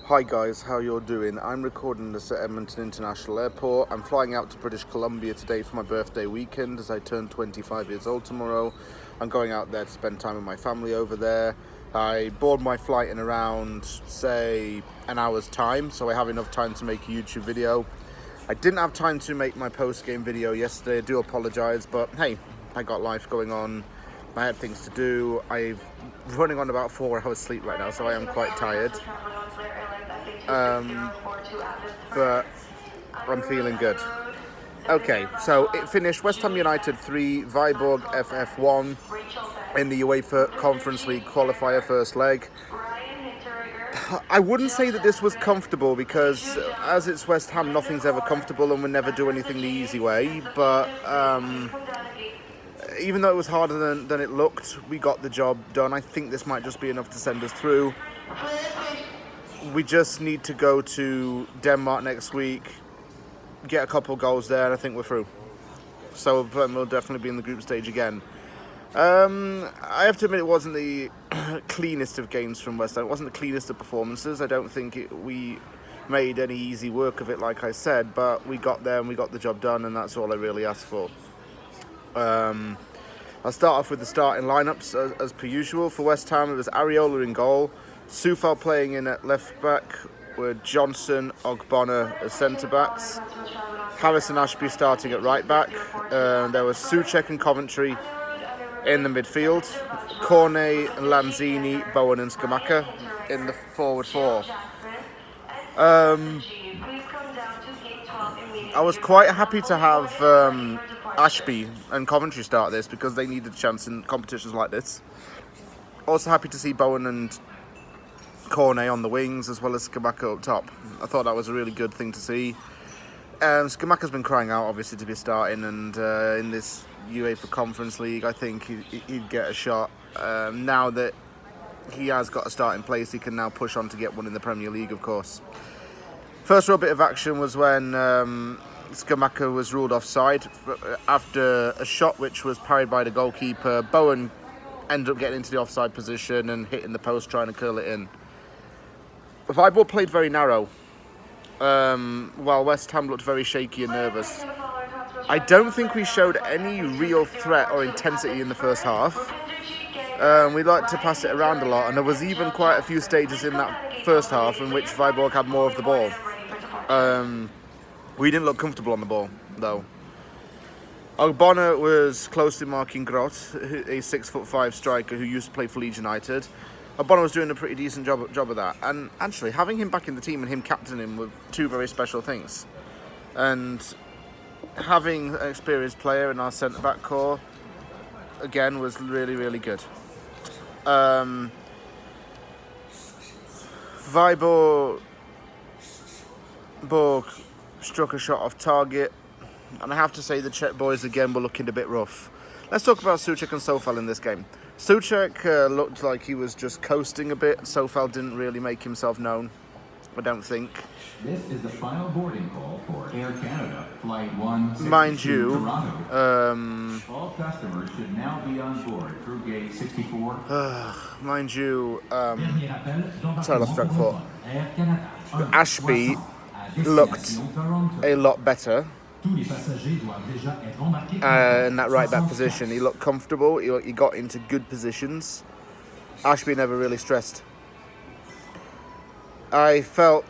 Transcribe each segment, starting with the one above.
Hi guys, how you're doing? I'm recording this at Edmonton International Airport. I'm flying out to British Columbia today for my birthday weekend as I turn 25 years old tomorrow. I'm going out there to spend time with my family over there. I board my flight in around, say, an hour's time, so I have enough time to make a YouTube video. I didn't have time to make my post-game video yesterday, I do apologise, but hey, I got life going on. I had things to do. I'm running on about 4 hours sleep right now, so I am quite tired. But I'm feeling good. Okay, so it finished West Ham United 3, Viborg FF 1 in the UEFA Conference League qualifier first leg. I wouldn't say that this was comfortable because as it's West Ham, nothing's ever comfortable and we never do anything the easy way. But even though it was harder than it looked, we got the job done. I think this might just be enough to send us through. We just need to go to Denmark next week, get a couple goals there, and I think we're through. So we'll definitely be in the group stage again. I have to admit it wasn't the cleanest of games from West Ham. It wasn't the cleanest of performances. I don't think we made any easy work of it, like I said, but we got there and we got the job done, and that's all I really asked for. I'll start off with the starting lineups as per usual. For West Ham, it was Areola in goal, Soufal playing in at left back with Johnson, Ogbonna as centre backs, Harris and Ashby starting at right back. There was Souček and Coventry in the midfield, Cornet, Lanzini, Bowen and Scamacca in the forward four. I was quite happy to have Ashby and Coventry start this because they needed a chance in competitions like this. Also happy to see Bowen and Cornet on the wings as well as Scamacca up top. I thought that was a really good thing to see. Scamacca's been crying out obviously to be starting, and in this UEFA Conference League I think he'd get a shot. Now that he has got a start in place, he can now push on to get one in the Premier League, of course. First real bit of action was when Scamacca was ruled offside after a shot which was parried by the goalkeeper. Bowen ended up getting into the offside position and hitting the post trying to curl it in. Viborg played very narrow, while West Ham looked very shaky and nervous. I don't think we showed any real threat or intensity in the first half. We liked to pass it around a lot, and there was even quite a few stages in that first half in which Viborg had more of the ball. We didn't look comfortable on the ball, though. Ogbonna was closely marking Grot, a 6'5" striker who used to play for Leeds United. Ogbonna was doing a pretty decent job of that. And actually, having him back in the team and him captaining him were two very special things. And having an experienced player in our centre-back core, again, was really, really good. Viborg struck a shot off target, and I have to say the Czech boys again were looking a bit rough. Let's talk about Souček and Soufal in this game. Souček looked like he was just coasting a bit. Soufal didn't really make himself known, I don't think. This is the final boarding call for Air Canada Flight 162 Mind you, Toronto. All customers should now be on board through gate 64. mind you, sorry, I lost track of thought. Ashby looked a lot better in that right back position. He looked comfortable, he got into good positions. Ashby never really stressed. I felt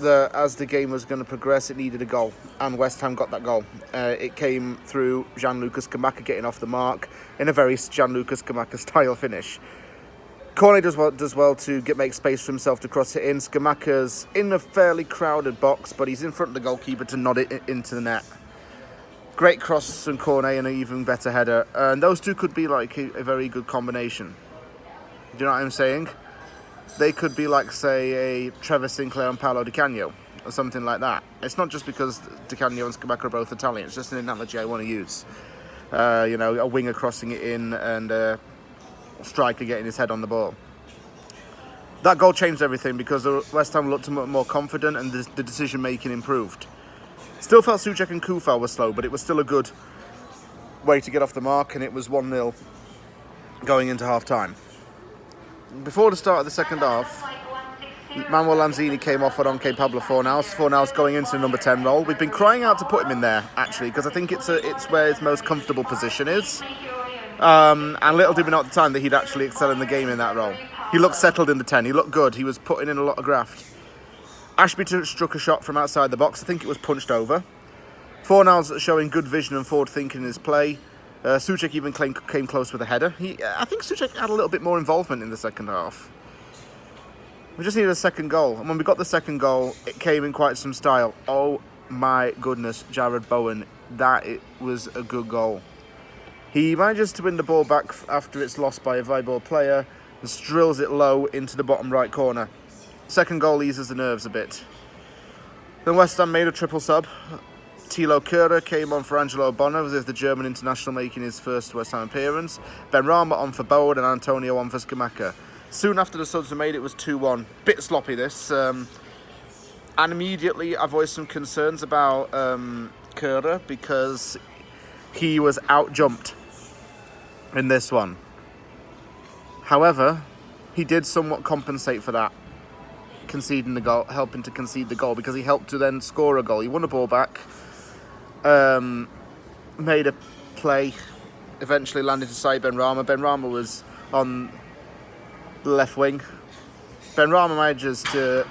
that as the game was going to progress, it needed a goal, and West Ham got that goal. It came through Gianluca Scamacca getting off the mark in a very Gianluca Scamacca style finish. Cornet does well to make space for himself to cross it in. Scamacca's in a fairly crowded box, but he's in front of the goalkeeper to nod it into the net. Great cross from Cornet and an even better header. And those two could be like a very good combination. Do you know what I'm saying? They could be like, say, a Trevor Sinclair and Paolo Di Canio, or something like that. It's not just because Di Canio and Scamacca are both Italian, it's just an analogy I want to use. A winger crossing it in and a striker getting his head on the ball. That goal changed everything because West Ham looked more confident and the decision making improved. Still felt Souček and Soufal were slow, but it was still a good way to get off the mark, and it was 1-0 going into half time. Before the start of the second half, Manuel Lanzini came off on Pablo Fornals. Fornals going into the number 10 role. We've been crying out to put him in there, actually, because I think it's where his most comfortable position is. And little did we know at the time that he'd actually excel in the game in that role. He looked settled in the 10. He looked good. He was putting in a lot of graft. Ashby struck a shot from outside the box. I think it was punched over. Fornals showing good vision and forward thinking in his play. Souček even came close with a header. I think Souček had a little bit more involvement in the second half. We just needed a second goal. And when we got the second goal, it came in quite some style. Oh my goodness, Jared Bowen. It was a good goal. He manages to win the ball back after it's lost by a Viborg player and drills it low into the bottom right corner. Second goal eases the nerves a bit. Then West Ham made a triple sub. Thilo Kehrer came on for Angelo Bonner, as if the German international making his first West Ham appearance. Benrahma on for Bowen and Antonio on for Scamacca. Soon after the subs were made, it was 2-1. Bit sloppy this. And immediately I voiced some concerns about Kehrer because he was out-jumped in this one. However, he did somewhat compensate for that, conceding the goal, helping to concede the goal, because he helped to then score a goal. He won the ball back, made a play, eventually landed to side Benrahma. Benrahma was on the left wing. Benrahma manages to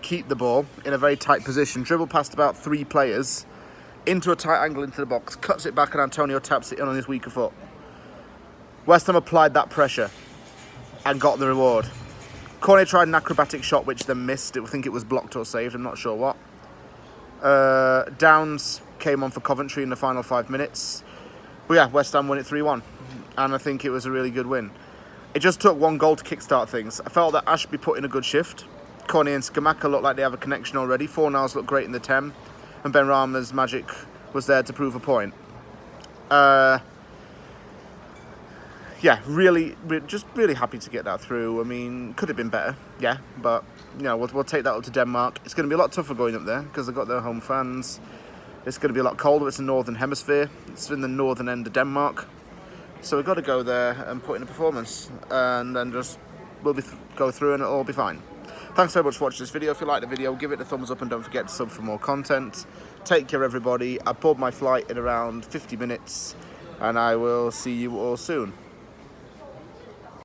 keep the ball in a very tight position, dribble past about 3 players into a tight angle into the box, cuts it back, and Antonio taps it in on his weaker foot. West Ham applied that pressure and got the reward. Cornet tried an acrobatic shot which then missed. I think it was blocked or saved, I'm not sure what. Downs came on for Coventry in the final 5 minutes. But yeah, West Ham won it 3-1. And I think it was a really good win. It just took 1 goal to kickstart things. I felt that Ashby put in a good shift. Cornet and Scamacca look like they have a connection already. Fornals looked great in the 10. And Benrahma's magic was there to prove a point. Yeah, just really happy to get that through. I mean, could have been better, yeah, but you know, we'll take that up to Denmark. It's going to be a lot tougher going up there because they've got their home fans. It's going to be a lot colder. It's the northern hemisphere. It's in the northern end of Denmark, so we've got to go there and put in a performance, and then we'll go through and it'll all be fine. Thanks so much for watching this video. If you like the video, give it a thumbs up and don't forget to sub for more content. Take care, everybody. I board my flight in around 50 minutes, and I will see you all soon.